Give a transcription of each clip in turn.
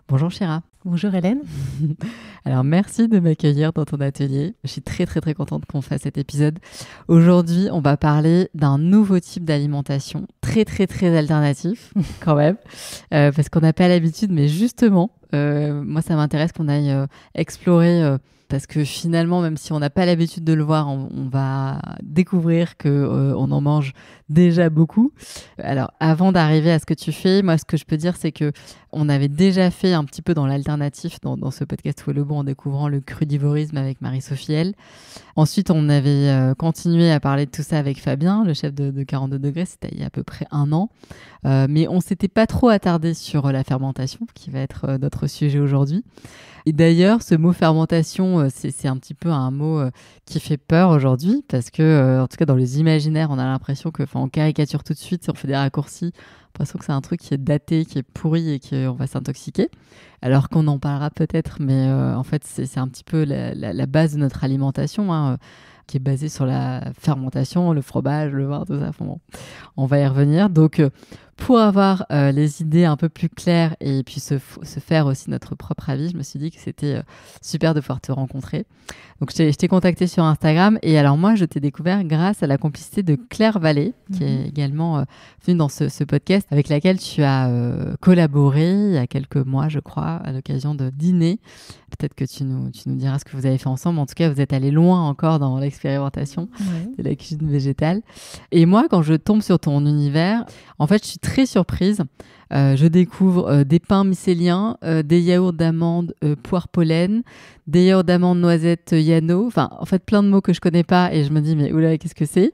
Bonjour Chira. Bonjour Hélène. Alors merci de m'accueillir dans ton atelier. Je suis très contente qu'on fasse cet épisode. Aujourd'hui, on va parler d'un nouveau type d'alimentation, très alternatif quand même, parce qu'on n'a pas l'habitude, mais justement, moi ça m'intéresse qu'on aille explorer. Parce que finalement, même si on n'a pas l'habitude de le voir, on va découvrir qu'on en mange déjà beaucoup. Alors, avant d'arriver à ce que tu fais, moi, ce que je peux dire, c'est que on avait déjà fait un petit peu dans l'alternatif, dans ce podcast Où est le bon, en découvrant le crudivorisme avec Marie-Sophie L. Ensuite, on avait continué à parler de tout ça avec Fabien, le chef de 42 degrés, c'était il y a à peu près 1 an. Mais on s'était pas trop attardé sur la fermentation, qui va être notre sujet aujourd'hui. Et d'ailleurs, ce mot fermentation, c'est un petit peu un mot qui fait peur aujourd'hui parce que, en tout cas, dans les imaginaires, on a l'impression on caricature tout de suite, si on fait des raccourcis, on a l'impression que c'est un truc qui est daté, qui est pourri et qu'on va s'intoxiquer. Alors qu'on en parlera peut-être, mais en fait, c'est un petit peu la base de notre alimentation, hein, qui est basée sur la fermentation, le fromage, le vin, tout ça. Bon, on va y revenir. Donc, pour avoir les idées un peu plus claires et puis se faire aussi notre propre avis, je me suis dit que c'était super de pouvoir te rencontrer. Donc, je t'ai contacté sur Instagram et alors moi, je t'ai découvert grâce à la complicité de Claire Vallée, qui est également venue dans ce podcast, avec laquelle tu as collaboré il y a quelques mois, je crois, à l'occasion de dîner. Peut-être que tu nous diras ce que vous avez fait ensemble. En tout cas, vous êtes allés loin encore dans l'expérimentation de la cuisine végétale. Et moi, quand je tombe sur ton univers, en fait, je suis très surprise. Je découvre des pains mycéliens, des yaourts d'amandes, poire pollen, des yaourts d'amandes noisettes Yano, enfin en fait plein de mots que je connais pas et je me dis mais oula qu'est-ce que c'est,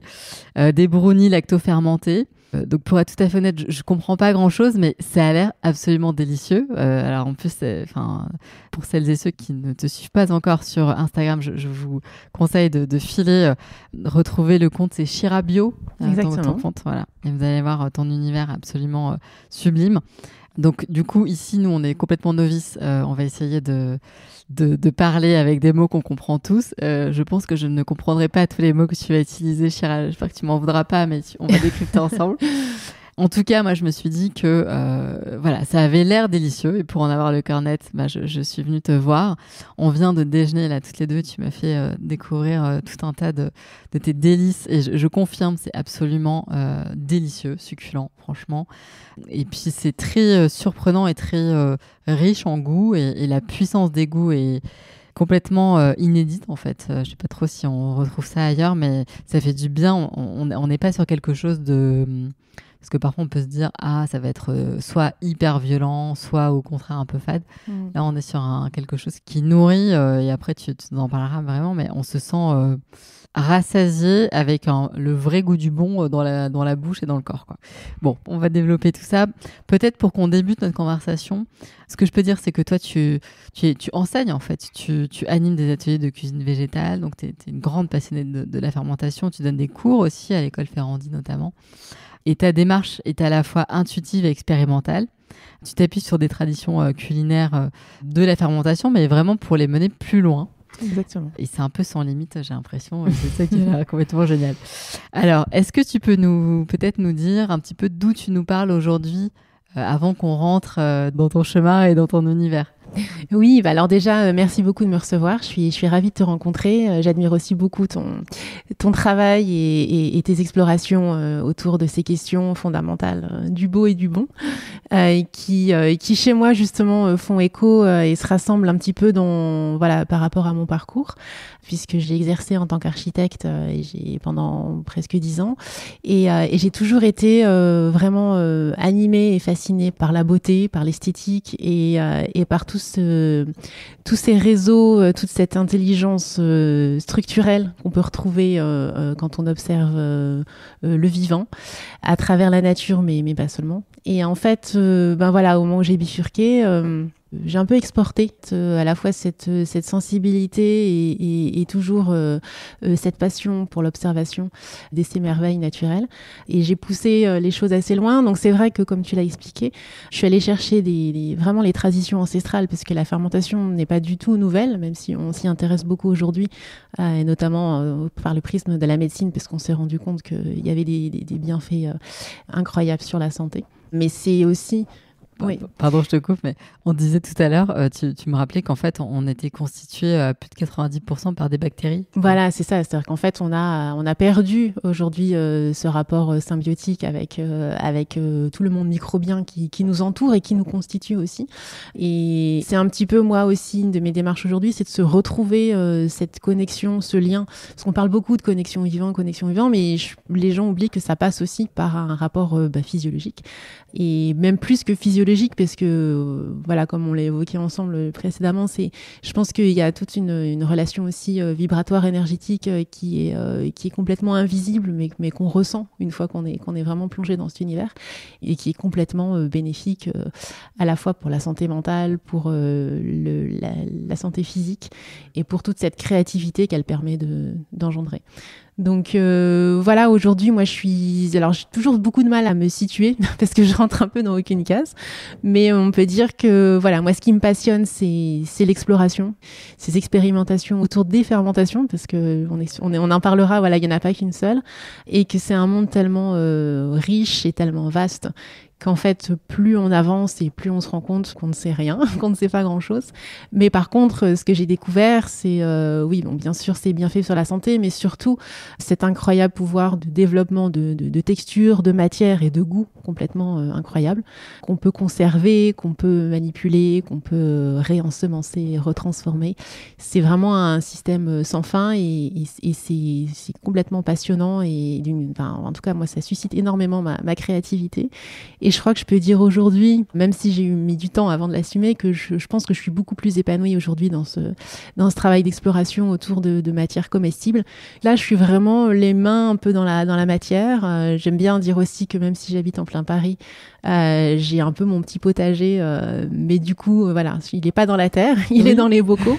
des brownies lacto-fermentés. Donc pour être tout à fait honnête, je comprends pas grand chose, mais ça a l'air absolument délicieux. Alors en plus, pour celles et ceux qui ne te suivent pas encore sur Instagram, je vous conseille de filer, retrouver le compte, c'est Chira Bio, ton compte, voilà. Et vous allez voir ton univers absolument sublime. Donc du coup ici nous on est complètement novices, on va essayer de parler avec des mots qu'on comprend tous. Je pense que je ne comprendrai pas tous les mots que tu vas utiliser, Chira. J'espère que tu m'en voudras pas, mais on va décrypter ensemble. En tout cas, moi, je me suis dit que voilà, ça avait l'air délicieux. Et pour en avoir le cœur net, je suis venue te voir. On vient de déjeuner là toutes les deux. Tu m'as fait découvrir tout un tas de tes délices. Et je confirme, c'est absolument délicieux, succulent, franchement. Et puis, c'est très surprenant et très riche en goût. Et la puissance des goûts est complètement inédite en fait. Je sais pas trop si on retrouve ça ailleurs, mais ça fait du bien. On n'est pas sur quelque chose de... Parce que parfois, on peut se dire « Ah, ça va être soit hyper violent, soit au contraire un peu fade. » Là, on est sur quelque chose qui nourrit. Et après, tu en parleras vraiment, mais on se sent rassasié avec le vrai goût du bon dans la bouche et dans le corps, quoi. Bon, on va développer tout ça. Peut-être pour qu'on débute notre conversation, ce que je peux dire, c'est que toi, tu enseignes, en fait. Tu animes des ateliers de cuisine végétale. Donc, tu es une grande passionnée de la fermentation. Tu donnes des cours aussi à l'école Ferrandi, notamment. Et ta démarche est à la fois intuitive et expérimentale. Tu t'appuies sur des traditions culinaires de la fermentation, mais vraiment pour les mener plus loin. Exactement. Et c'est un peu sans limite, j'ai l'impression. C'est ça qui est complètement génial. Alors, est-ce que tu peux peut-être nous dire un petit peu d'où tu nous parles aujourd'hui, avant qu'on rentre dans ton chemin et dans ton univers ? Oui, alors déjà, merci beaucoup de me recevoir. Je suis ravie de te rencontrer. J'admire aussi beaucoup ton travail et tes explorations autour de ces questions fondamentales du beau et du bon, qui chez moi justement font écho et se rassemblent un petit peu par rapport à mon parcours, puisque j'ai exercé en tant qu'architecte pendant presque 10 ans et j'ai toujours été vraiment animée et fascinée par la beauté, par l'esthétique et par tous ces réseaux, toute cette intelligence structurelle qu'on peut retrouver quand on observe le vivant à travers la nature, mais pas seulement. Et en fait, au moment où j'ai bifurqué, j'ai un peu exporté à la fois cette sensibilité et toujours cette passion pour l'observation de ces merveilles naturelles. Et j'ai poussé les choses assez loin. Donc c'est vrai que, comme tu l'as expliqué, je suis allée chercher vraiment les traditions ancestrales, parce que la fermentation n'est pas du tout nouvelle, même si on s'y intéresse beaucoup aujourd'hui, et notamment par le prisme de la médecine, parce qu'on s'est rendu compte qu'il y avait des bienfaits incroyables sur la santé. Mais c'est aussi Oui. Pardon, je te coupe, mais on disait tout à l'heure, tu me rappelais qu'en fait, on était constitué à plus de 90% par des bactéries. Voilà, c'est ça. C'est-à-dire qu'en fait, on a perdu aujourd'hui ce rapport symbiotique avec tout le monde microbien qui nous entoure et qui nous constitue aussi. Et c'est un petit peu, moi aussi, une de mes démarches aujourd'hui, c'est de se retrouver cette connexion, ce lien. Parce qu'on parle beaucoup de connexion vivant, mais les gens oublient que ça passe aussi par un rapport physiologique. Et même plus que physiologique, parce que, voilà, comme on l'a évoqué ensemble précédemment, je pense qu'il y a toute une relation aussi vibratoire, énergétique, qui est complètement invisible, mais qu'on ressent une fois qu'on est vraiment plongé dans cet univers, et qui est complètement bénéfique à la fois pour la santé mentale, pour la santé physique, et pour toute cette créativité qu'elle permet d'engendrer. Donc voilà, aujourd'hui, moi j'ai toujours beaucoup de mal à me situer parce que je rentre un peu dans aucune case, mais on peut dire que voilà, moi ce qui me passionne, c'est l'exploration, ces expérimentations autour des fermentations, parce que on en parlera, voilà, il n'y en a pas qu'une seule, et que c'est un monde tellement riche et tellement vaste qu'en fait, plus on avance et plus on se rend compte qu'on ne sait rien, qu'on ne sait pas grand-chose. Mais par contre, ce que j'ai découvert, c'est, oui, bon, bien sûr, c'est bien fait sur la santé, mais surtout, cet incroyable pouvoir de développement de texture, de matière et de goût complètement incroyable, qu'on peut conserver, qu'on peut manipuler, qu'on peut réensemencer, retransformer. C'est vraiment un système sans fin et c'est complètement passionnant et en tout cas, moi, ça suscite énormément ma créativité. Et je crois que je peux dire aujourd'hui, même si j'ai mis du temps avant de l'assumer, que je pense que je suis beaucoup plus épanouie aujourd'hui dans ce travail d'exploration autour de matières comestibles. Là, je suis vraiment les mains un peu dans la matière. J'aime bien dire aussi que même si j'habite en plein Paris, j'ai un peu mon petit potager, mais du coup, voilà, il n'est pas dans la terre, il est dans les bocaux.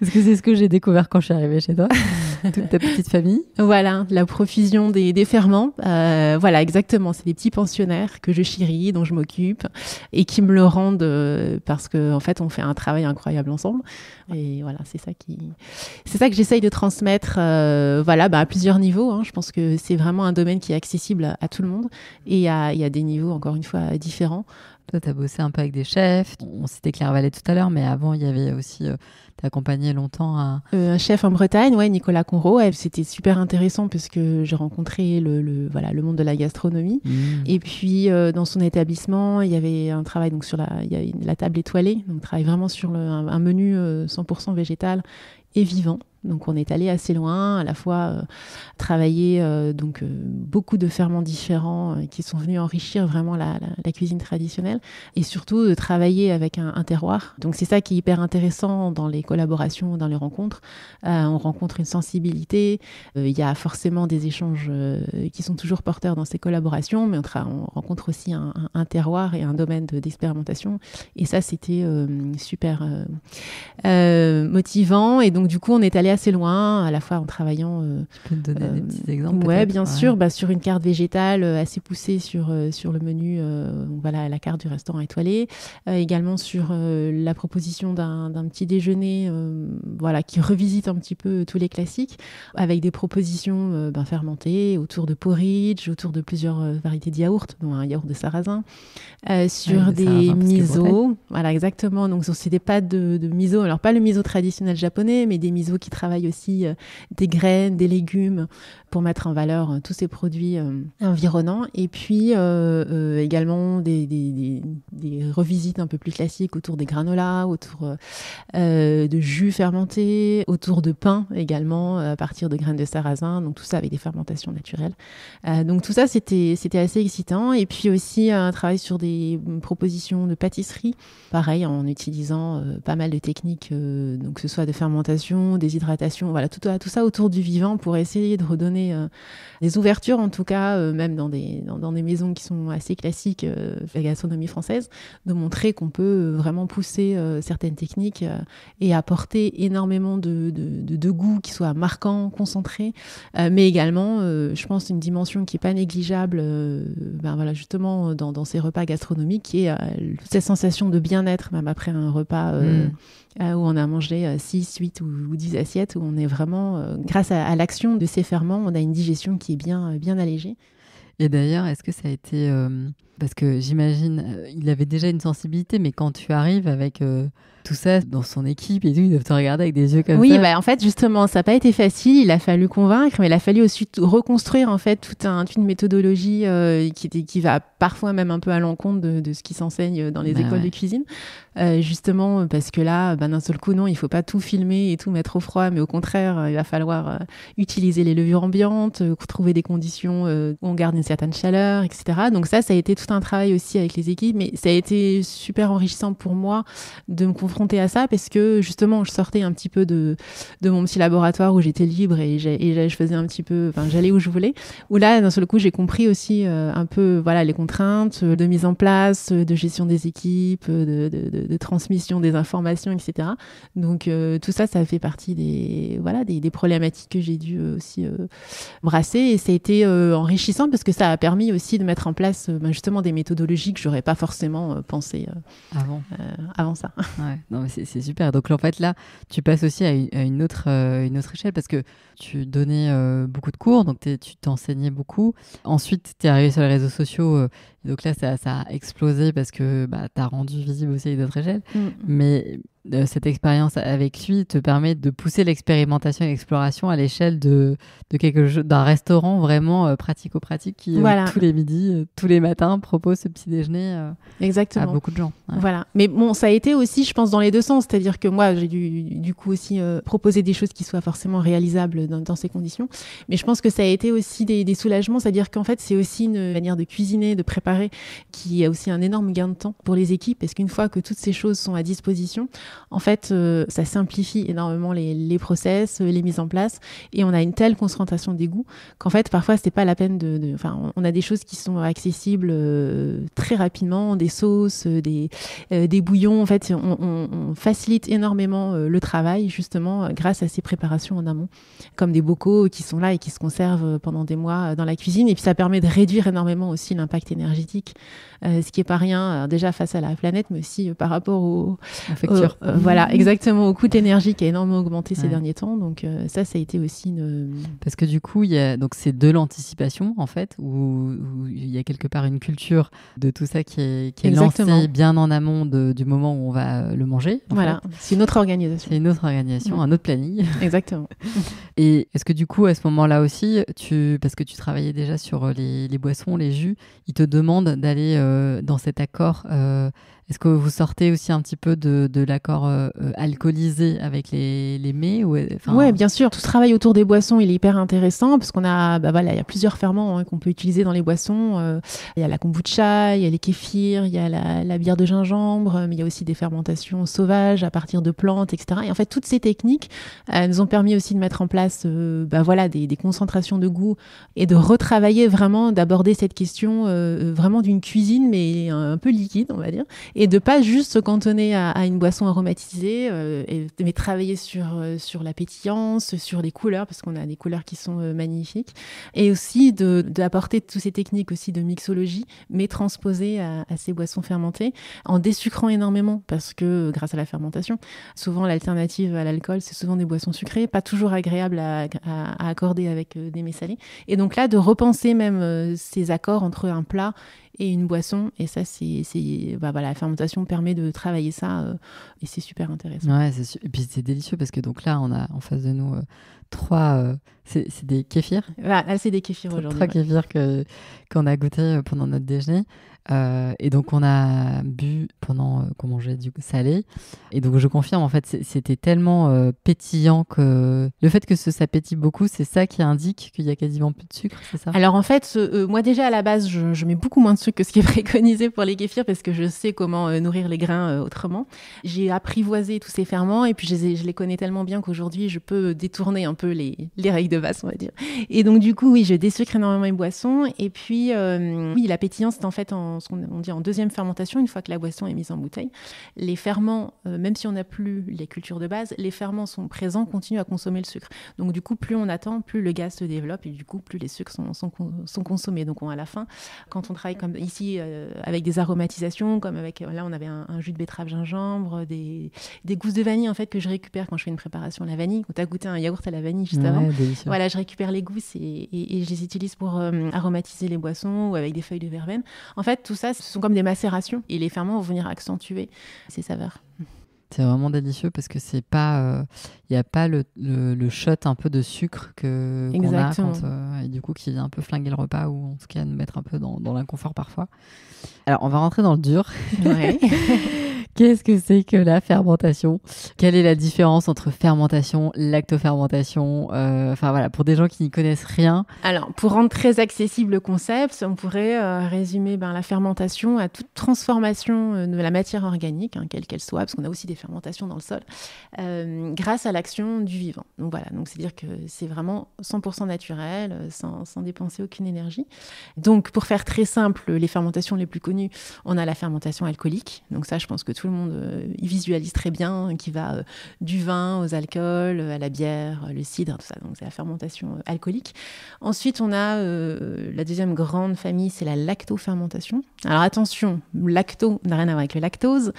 Parce que c'est ce que j'ai découvert quand je suis arrivée chez toi, toute ta petite famille. Voilà, la profusion des ferments. Voilà, exactement, c'est des petits pensionnaires que je chéris, dont je m'occupe et qui me le rendent parce que en fait, on fait un travail incroyable ensemble. Et voilà, c'est ça que j'essaye de transmettre, voilà, à plusieurs niveaux. Hein. Je pense que c'est vraiment un domaine qui est accessible à tout le monde et il y a des niveaux, encore une fois, différents. Toi, tu as bossé un peu avec des chefs. On citait Claire Vallée tout à l'heure, mais avant, il y avait aussi... T'as accompagné longtemps un chef en Bretagne, ouais, Nicolas Conro. C'était super intéressant parce que j'ai rencontré le monde de la gastronomie. Et puis, dans son établissement, il y avait un travail donc il y a la table étoilée. Donc, on travaille vraiment sur un menu 100% végétal et vivant. Donc on est allé assez loin, à la fois travailler beaucoup de ferments différents qui sont venus enrichir vraiment la cuisine traditionnelle et surtout travailler avec un terroir. Donc c'est ça qui est hyper intéressant dans les collaborations, dans les rencontres. On rencontre une sensibilité, il y a forcément des échanges qui sont toujours porteurs dans ces collaborations, mais on rencontre aussi un terroir et un domaine d'expérimentation. Et ça, c'était super motivant. Et donc du coup, on est allé assez loin, à la fois en travaillant... Tu peux me donner des petits exemples? Ouais, bien sûr. Sur une carte végétale assez poussée sur le menu, voilà, la carte du restaurant étoilé. Également sur la proposition d'un petit déjeuner voilà, qui revisite un petit peu tous les classiques, avec des propositions fermentées autour de porridge, autour de plusieurs variétés de yaourts, dont un yaourt de sarrasin, sur des misos. Voilà, exactement. Donc, c'est des pâtes de miso. Alors, pas le miso traditionnel japonais, mais des misos qui travaillent aussi des graines, des légumes, pour mettre en valeur tous ces produits environnants. Et puis, également des revisites un peu plus classiques autour des granolas, autour de jus fermentés, autour de pain également, à partir de graines de sarrasin. Donc, tout ça avec des fermentations naturelles. Donc, tout ça, c'était assez excitant. Et puis aussi, un travail sur des propositions de pâtisserie, pareil, en utilisant pas mal de techniques, donc que ce soit de fermentation, des hydratations, voilà, tout ça autour du vivant pour essayer de redonner des ouvertures, en tout cas, même dans des maisons qui sont assez classiques de la gastronomie française, de montrer qu'on peut vraiment pousser certaines techniques et apporter énormément de goûts qui soient marquants, concentrés, mais également, je pense, une dimension qui n'est pas négligeable, voilà, justement, dans ces repas gastronomiques, qui est cette sensation de bien-être, même après un repas où on a mangé 6, 8 ou 10 assiettes, où on est vraiment, grâce à l'action de ces ferments, on a une digestion qui est bien allégée. Et d'ailleurs, est-ce que ça a été Parce que j'imagine, il avait déjà une sensibilité, mais quand tu arrives avec tout ça dans son équipe et tout, ils doivent te regarder avec des yeux comme ça. Oui, en fait, justement, ça n'a pas été facile. Il a fallu convaincre, mais il a fallu aussi reconstruire en fait toute une méthodologie qui va parfois même un peu à l'encontre de ce qui s'enseigne dans les écoles de cuisine. Justement, parce que là, d'un seul coup, non, il ne faut pas tout filmer et tout mettre au froid, mais au contraire, il va falloir utiliser les levures ambiantes, trouver des conditions où on garde une certaine chaleur, etc. Donc ça a été tout un travail aussi avec les équipes, mais ça a été super enrichissant pour moi de me confronter à ça, parce que justement, je sortais un petit peu de mon petit laboratoire où j'étais libre et je faisais un petit peu, j'allais où je voulais, où là, d'un seul coup, j'ai compris aussi un peu les contraintes de mise en place, de gestion des équipes, de transmission des informations, etc. Donc tout ça, ça fait partie des problématiques que j'ai dû aussi brasser, et ça a été enrichissant parce que ça a permis aussi de mettre en place justement des méthodologies que j'aurais pas forcément pensé avant ça. Ouais, non, mais c'est super. Donc en fait là, tu passes aussi à une autre échelle, parce que tu donnais beaucoup de cours, donc tu t'enseignais beaucoup. Ensuite, tu es arrivé sur les réseaux sociaux, donc là ça a explosé parce que tu as rendu visible aussi à d'autres échelles. Mais cette expérience avec lui te permet de pousser l'expérimentation et l'exploration à l'échelle de quelque chose, d'un restaurant vraiment pratico-pratique qui tous les midis, tous les matins propose ce petit déjeuner à beaucoup de gens. Ouais. Voilà. Mais bon, ça a été aussi, je pense, dans les deux sens. C'est-à-dire que moi, j'ai dû du coup aussi proposer des choses qui soient forcément réalisables dans ces conditions. Mais je pense que ça a été aussi des soulagements. C'est-à-dire qu'en fait, c'est aussi une manière de cuisiner, de préparer, qui a aussi un énorme gain de temps pour les équipes, parce qu'une fois que toutes ces choses sont à disposition, en fait, ça simplifie énormément les process, les mises en place, et on a une telle concentration des goûts qu'en fait, parfois, c'est pas la peine on a des choses qui sont accessibles très rapidement, des sauces, des bouillons. En fait, on facilite énormément le travail, justement, grâce à ces préparations en amont, comme des bocaux qui sont là et qui se conservent pendant des mois dans la cuisine. Et puis, ça permet de réduire énormément aussi l'impact énergétique, ce qui est pas rien, déjà face à la planète, mais aussi par rapport aux factures. Voilà, exactement, au coût de l'énergie qui a énormément augmenté ces derniers temps. Donc, ça a été aussi Parce que du coup, donc c'est de l'anticipation, en fait, où il y a quelque part une culture de tout ça qui est lancée bien en amont du moment où on va le manger. Voilà, c'est une autre organisation. C'est une autre organisation, un autre planning. Exactement. Et est-ce que du coup, à ce moment-là aussi, parce que tu travaillais déjà sur les boissons, les jus, ils te demandent d'aller dans cet accord. Est-ce que vous sortez aussi un petit peu de l'accord alcoolisé avec les mets Oui, bien sûr. Tout ce travail autour des boissons, il est hyper intéressant parce qu'on a, il y a plusieurs ferments qu'on peut utiliser dans les boissons. Il y a la kombucha, il y a les kéfirs, il y a la bière de gingembre, mais il y a aussi des fermentations sauvages à partir de plantes, etc. Et en fait, toutes ces techniques nous ont permis aussi de mettre en place des concentrations de goût et de retravailler vraiment, d'aborder cette question vraiment d'une cuisine, mais un peu liquide, on va dire. Et de pas juste se cantonner à une boisson aromatisée, mais travailler sur la pétillance, sur les couleurs, parce qu'on a des couleurs qui sont magnifiques. Et aussi d'apporter toutes ces techniques aussi de mixologie, mais transposées à ces boissons fermentées, en désucrant énormément, parce que grâce à la fermentation, souvent l'alternative à l'alcool, c'est souvent des boissons sucrées, pas toujours agréables à accorder avec des mets salés. Et donc là, de repenser même ces accords entre un plat et une boisson, et ça la fermentation permet de travailler ça et c'est super intéressant. Ouais, et puis c'est délicieux parce que donc là on a en face de nous trois c'est des kéfirs. Là c'est des kéfirs aujourd'hui. 3 kéfirs qu'on a goûté pendant notre déjeuner. Et donc on a bu pendant qu'on mangeait du salé, et donc je confirme, en fait c'était tellement pétillant que le fait que ça pétille beaucoup, c'est ça qui indique qu'il y a quasiment plus de sucre, c'est ça? Alors en fait moi déjà à la base je mets beaucoup moins de sucre que ce qui est préconisé pour les kéfirs, parce que je sais comment nourrir les grains autrement. J'ai apprivoisé tous ces ferments, et puis je les connais tellement bien qu'aujourd'hui je peux détourner un peu les règles de base, on va dire. Et donc du coup oui, je désucre énormément les boissons, et puis oui, la pétillance c'est en fait ce qu'on dit en deuxième fermentation, une fois que la boisson est mise en bouteille. Les ferments, même si on n'a plus les cultures de base, les ferments sont présents, continuent à consommer le sucre. Donc du coup, plus on attend, plus le gaz se développe, et du coup, plus les sucres sont consommés. Donc à la fin, quand on travaille comme ici avec des aromatisations, comme là on avait un jus de betterave gingembre, des gousses de vanille en fait que je récupère quand je fais une préparation à la vanille. Quand tu as goûté un yaourt à la vanille juste avant, Voilà, je récupère les gousses et je les utilise pour aromatiser les boissons ou avec des feuilles de verveine. En fait, tout ça, ce sont comme des macérations et les ferments vont venir accentuer ces saveurs. C'est vraiment délicieux parce que c'est pas, il n'y a pas le shot un peu de sucre qu'on a et du coup qui vient un peu flinguer le repas ou en tout cas nous mettre un peu dans l'inconfort parfois. Alors on va rentrer dans le dur. Ouais. Qu'est-ce que c'est que la fermentation ? Quelle est la différence entre fermentation, lactofermentation ? Enfin voilà, pour des gens qui n'y connaissent rien. Alors, pour rendre très accessible le concept, on pourrait résumer la fermentation à toute transformation de la matière organique, quelle qu'elle soit, parce qu'on a aussi des fermentations dans le sol, grâce à l'action du vivant. Donc voilà, donc c'est-à-dire que c'est vraiment 100% naturel, sans dépenser aucune énergie. Donc pour faire très simple, les fermentations les plus connues, on a la fermentation alcoolique. Donc ça, je pense que tout le monde y visualise très bien, qui va du vin aux alcools, à la bière, le cidre, tout ça. Donc c'est la fermentation alcoolique. Ensuite, on a la deuxième grande famille, c'est la lactofermentation. Alors attention, lacto n'a rien à voir avec le lactose,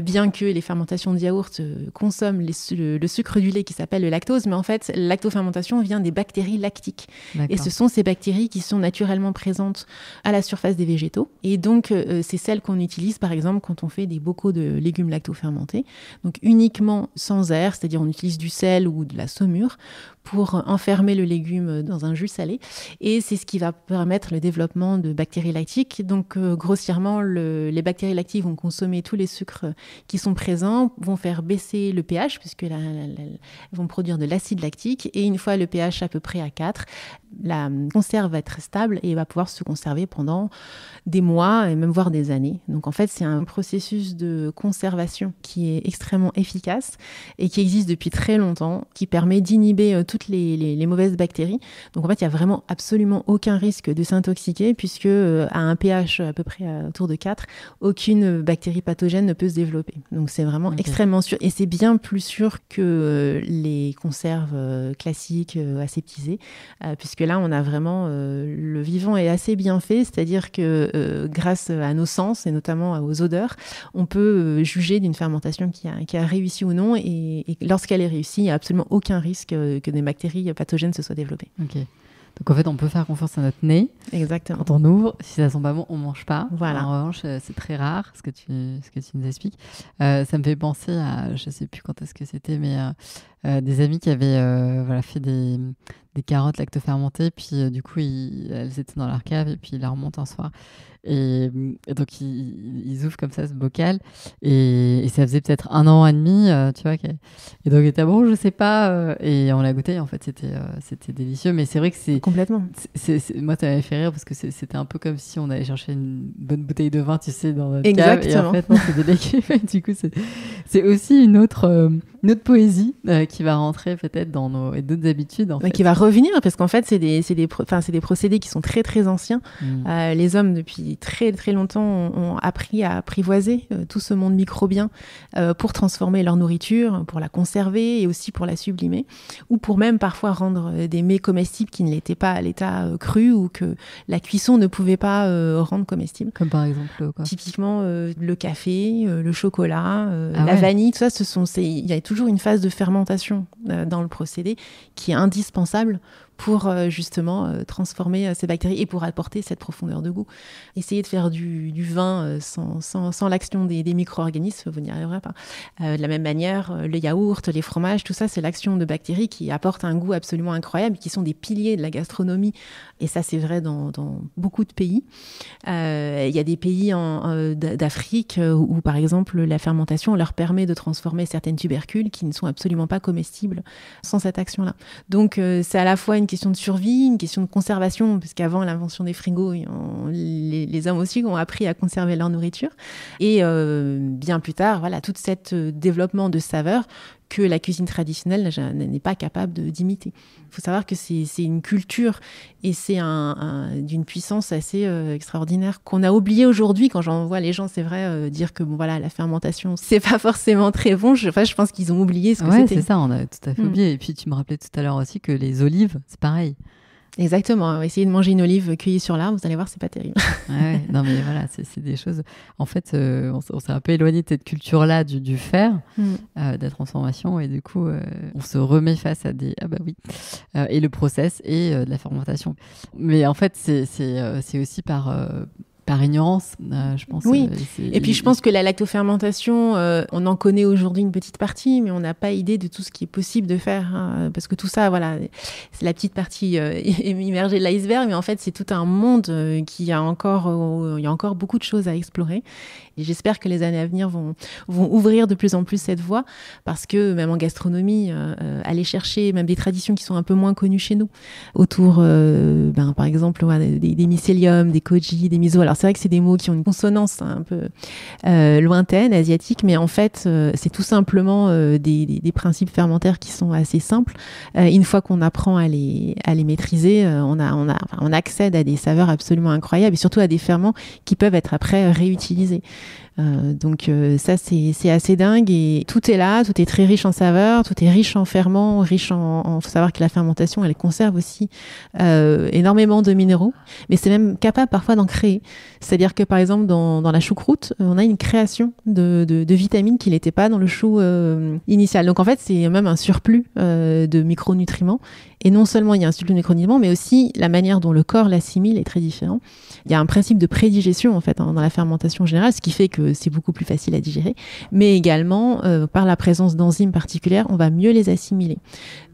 bien que les fermentations de yaourt consomment le sucre du lait qui s'appelle le lactose, mais en fait, la lactofermentation vient des bactéries lactiques. D'accord. Et ce sont ces bactéries qui sont naturellement présentes à la surface des végétaux. Et donc, c'est celles qu'on utilise, par exemple, quand on fait des bocaux de légumes lactofermentés. Donc, uniquement sans air, c'est-à-dire on utilise du sel ou de la saumure pour enfermer le légume dans un jus salé. Et c'est ce qui va permettre le développement de bactéries lactiques. Donc, grossièrement, les bactéries lactiques vont consommer tous les sucres qui sont présents, vont faire baisser le pH, puisque vont produire de l'acide lactique. Et une fois le pH à peu près à 4, la conserve va être stable et va pouvoir se conserver pendant des mois et même voire des années. Donc, en fait, c'est un processus de conservation qui est extrêmement efficace et qui existe depuis très longtemps, qui permet d'inhiber toutes les mauvaises bactéries. Donc, en fait, il n'y a vraiment absolument aucun risque de s'intoxiquer puisque à un pH à peu près autour de 4, aucune bactérie pathogène ne peut se développer. Donc, c'est vraiment extrêmement sûr et c'est bien plus sûr que les conserves classiques aseptisées puisque là, on a vraiment... le vivant est assez bien fait, c'est-à-dire que grâce à nos sens et notamment aux odeurs, on peut juger d'une fermentation qui a réussi ou non et lorsqu'elle est réussie, il n'y a absolument aucun risque que des bactéries pathogènes se soient développées. Ok. Donc en fait, on peut faire confiance à notre nez. Exactement. Quand on ouvre, si ça sent pas bon, on mange pas. Voilà. En revanche, c'est très rare ce que tu nous expliques. Ça me fait penser à, je sais plus quand est-ce que c'était, mais des amis qui avaient fait des carottes lactofermentées, puis du coup, elles étaient dans leur cave et puis ils la remontent un soir. Et donc, ils ouvrent comme ça ce bocal et ça faisait peut-être 1 an et demi, tu vois. Et donc, il était bon, je sais pas. Et on l'a goûté et en fait, c'était délicieux. Mais c'est vrai que c'est... Complètement. Moi, ça m'avait fait rire parce que c'était un peu comme si on allait chercher une bonne bouteille de vin, tu sais, dans notre cave. Et en fait, non, c'est des légumes. Du coup, c'est aussi une autre poésie qui va rentrer peut-être dans d'autres habitudes. En fait. Qui va revenir parce qu'en fait, c'est des procédés qui sont très, très anciens. Les hommes, depuis très, très longtemps, ont appris à apprivoiser tout ce monde microbien pour transformer leur nourriture, pour la conserver et aussi pour la sublimer ou pour même parfois rendre des mets comestibles qui ne l'étaient pas à l'état cru ou que la cuisson ne pouvait pas rendre comestibles. Comme par exemple quoi ? Typiquement le café, le chocolat, la vanille, tout ça, il y a toujours une phase de fermentation dans le procédé qui est indispensable pour justement transformer ces bactéries et pour apporter cette profondeur de goût. Essayez de faire du vin sans l'action des micro-organismes, vous n'y arriverez pas. De la même manière, le yaourt, les fromages, tout ça, c'est l'action de bactéries qui apportent un goût absolument incroyable, qui sont des piliers de la gastronomie. Et ça, c'est vrai dans beaucoup de pays. Il y a des pays d'Afrique où, par exemple, la fermentation leur permet de transformer certaines tubercules qui ne sont absolument pas comestibles sans cette action-là. Donc, c'est à la fois une question de survie, une question de conservation, parce qu'avant l'invention des frigos, les hommes aussi ont appris à conserver leur nourriture. Et bien plus tard, voilà, tout cet développement de saveurs que la cuisine traditionnelle n'est pas capable d'imiter. Il faut savoir que c'est une culture et c'est d'une puissance assez extraordinaire qu'on a oublié aujourd'hui. Quand j'en vois les gens, c'est vrai, dire que la fermentation, c'est pas forcément très bon. Je pense qu'ils ont oublié ce que c'était. Ouais, c'est ça, on a tout à fait oublié. Et puis tu me rappelais tout à l'heure aussi que les olives, c'est pareil. Exactement. Essayez de manger une olive cueillie sur l'arbre, vous allez voir, c'est pas terrible. Ouais, non, mais voilà, c'est des choses. En fait, on s'est un peu éloigné de cette culture-là du faire, de la transformation, et du coup, on se remet face à des. Ah bah oui. Et le process et de la fermentation. Mais en fait, c'est aussi par ignorance, je pense. Oui, et puis je pense que la lactofermentation, on en connaît aujourd'hui une petite partie, mais on n'a pas idée de tout ce qui est possible de faire, hein, parce que tout ça, voilà, c'est la petite partie immergée de l'iceberg, mais en fait, c'est tout un monde il y a encore beaucoup de choses à explorer. Et j'espère que les années à venir vont ouvrir de plus en plus cette voie, parce que même en gastronomie, aller chercher même des traditions qui sont un peu moins connues chez nous, autour, par exemple, des mycéliums, des koji, des miso. Alors c'est vrai que c'est des mots qui ont une consonance un peu lointaine, asiatique, mais en fait, c'est tout simplement des principes fermentaires qui sont assez simples. Une fois qu'on apprend à les maîtriser, on accède à des saveurs absolument incroyables, et surtout à des ferments qui peuvent être après réutilisés. Donc ça c'est assez dingue, et tout est là, tout est très riche en saveurs, tout est riche en ferments, riche faut savoir que la fermentation elle conserve aussi énormément de minéraux, mais c'est même capable parfois d'en créer. C'est-à-dire que par exemple dans la choucroute, on a une création de vitamines qui n'étaient pas dans le chou initial. Donc en fait c'est même un surplus de micronutriments, et non seulement il y a un surplus de micronutriments, mais aussi la manière dont le corps l'assimile est très différent. Il y a un principe de prédigestion en fait dans la fermentation générale, ce qui fait que c'est beaucoup plus facile à digérer, mais également par la présence d'enzymes particulières, on va mieux les assimiler.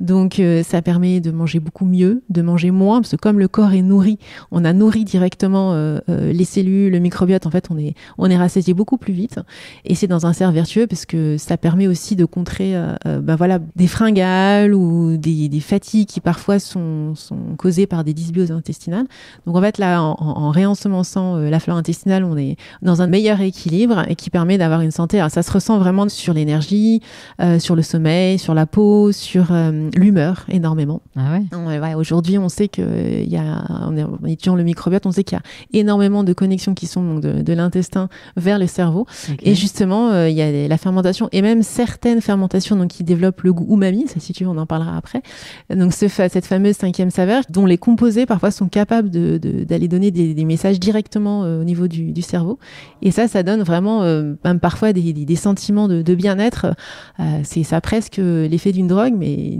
Donc ça permet de manger beaucoup mieux, de manger moins, parce que comme le corps est nourri, on a nourri directement les cellules, le microbiote, en fait on est rassasié beaucoup plus vite, et c'est dans un cercle vertueux parce que ça permet aussi de contrer des fringales ou des fatigues qui parfois sont causées par des dysbioses intestinales. Donc en fait là, en réensemençant la flore intestinale, on est dans un meilleur équilibre, et qui permet d'avoir une santé. Alors ça se ressent vraiment sur l'énergie, sur le sommeil, sur la peau, sur l'humeur énormément. Ah ouais. Ouais, aujourd'hui, on sait en étudiant le microbiote, on sait qu'il y a énormément de connexions qui sont donc de l'intestin vers le cerveau. Okay. Et justement, il y a la fermentation, et même certaines fermentations donc, qui développent le goût umami, ça si tu veux, on en parlera après. Donc cette fameuse 5e saveur, dont les composés parfois sont capables d'aller donner des messages directement au niveau du cerveau. Et ça donne vraiment même parfois des sentiments de bien-être. C'est ça presque l'effet d'une drogue, mais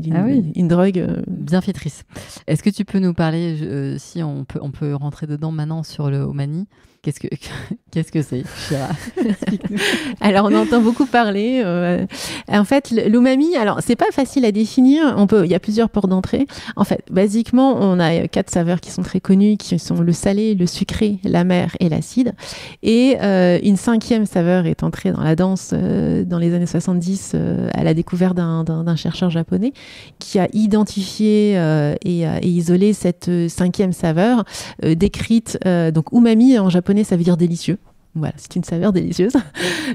une drogue bienfaitrice. Est-ce que tu peux nous parler, si on peut rentrer dedans maintenant sur le umami? Qu'est-ce que c'est, Shira? Alors, on entend beaucoup parler. En fait, l'umami, alors, c'est pas facile à définir. Il y a plusieurs portes d'entrée. En fait, basiquement, on a 4 saveurs qui sont très connues, qui sont le salé, le sucré, l'amer et l'acide. Et une 5e saveur est entrée dans la danse dans les années 70 à la découverte d'un chercheur japonais qui a identifié et isolé cette 5e saveur décrite. Donc, umami, en japonais, ça veut dire délicieux. Voilà, c'est une saveur délicieuse.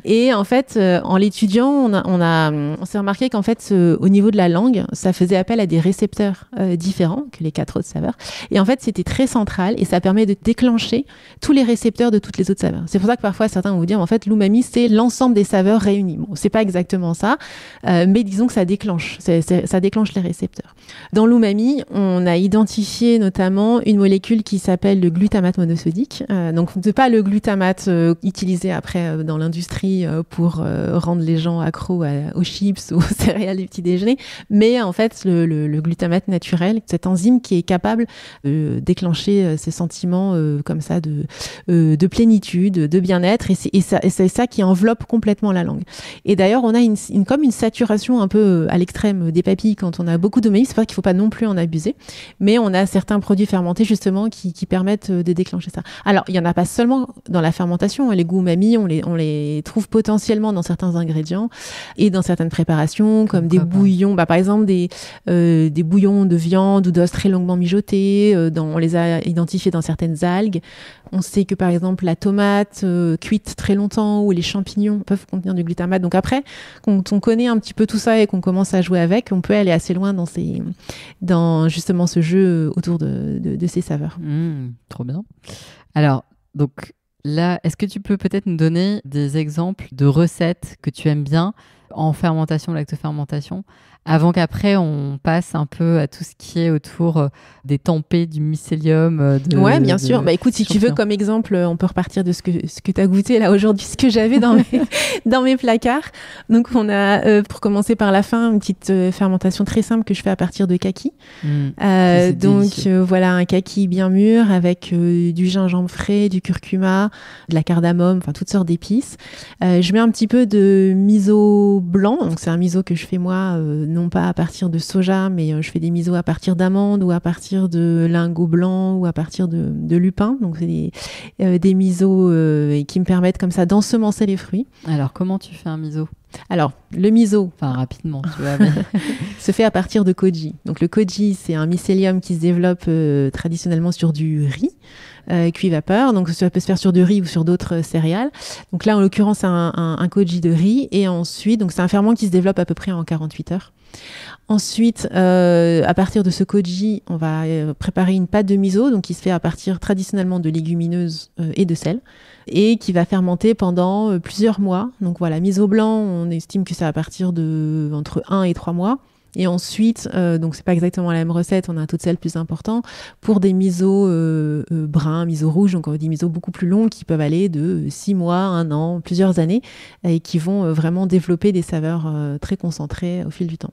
Et en fait, en l'étudiant, on s'est remarqué qu'en fait, au niveau de la langue, ça faisait appel à des récepteurs différents que les 4 autres saveurs. Et en fait, c'était très central, et ça permet de déclencher tous les récepteurs de toutes les autres saveurs. C'est pour ça que parfois, certains vont vous dire, en fait, l'umami, c'est l'ensemble des saveurs réunies. Bon, c'est pas exactement ça, mais disons que ça déclenche les récepteurs. Dans l'umami, on a identifié notamment une molécule qui s'appelle le glutamate monosodique. Donc, c'est pas le glutamate utilisé après dans l'industrie pour rendre les gens accros aux chips ou aux céréales du petit déjeuner, mais en fait le glutamate naturel, cette enzyme qui est capable de déclencher ces sentiments comme ça de plénitude, de bien-être, et c'est ça qui enveloppe complètement la langue. Et d'ailleurs on a comme une saturation un peu à l'extrême des papilles quand on a beaucoup d'umami. C'est pas qu'il faut pas non plus en abuser, mais on a certains produits fermentés justement qui permettent de déclencher ça. Alors il y en a pas seulement dans la fermentation. Les goûts umami, on les trouve potentiellement dans certains ingrédients et dans certaines préparations, comme des bouillons, par exemple des bouillons de viande ou d'os très longuement mijotés. On les a identifiés dans certaines algues. On sait que par exemple la tomate cuite très longtemps ou les champignons peuvent contenir du glutamate. Donc après, quand on connaît un petit peu tout ça et qu'on commence à jouer avec, on peut aller assez loin dans justement ce jeu autour de ces saveurs. Trop bien. Alors, donc là, est-ce que tu peux peut-être nous donner des exemples de recettes que tu aimes bien en fermentation, lactofermentation, avant qu'après on passe un peu à tout ce qui est autour des tempés, du mycélium. Ouais, bien sûr. Bah écoute, si tu veux comme exemple, on peut repartir de ce que tu as goûté là aujourd'hui, ce que j'avais dans mes placards. Donc on a, pour commencer par la fin, une petite fermentation très simple que je fais à partir de kaki. Donc voilà, un kaki bien mûr avec du gingembre frais, du curcuma, de la cardamome, enfin toutes sortes d'épices. Je mets un petit peu de miso blanc. Donc c'est un miso que je fais moi, non pas à partir de soja, mais je fais des misos à partir d'amandes ou à partir de lingots blancs ou à partir de lupin. Donc c'est des misos qui me permettent comme ça d'ensemencer les fruits. Alors comment tu fais un miso ? Alors, le miso, enfin rapidement, tu vois, mais... se fait à partir de koji. Donc le koji, c'est un mycélium qui se développe traditionnellement sur du riz cuit vapeur. Donc ça peut se faire sur du riz ou sur d'autres céréales. Donc là, en l'occurrence, un koji de riz. Et ensuite, donc c'est un ferment qui se développe à peu près en 48 heures. Ensuite, à partir de ce koji, on va préparer une pâte de miso, donc qui se fait à partir traditionnellement de légumineuses et de sel, et qui va fermenter pendant plusieurs mois. Donc voilà, miso blanc, on estime que c'est à partir de entre 1 et 3 mois. Et ensuite, donc c'est pas exactement la même recette, on a un taux de sel plus important pour des misos bruns, misos rouges, donc des misos beaucoup plus longs qui peuvent aller de 6 mois, 1 an, plusieurs années, et qui vont vraiment développer des saveurs très concentrées au fil du temps.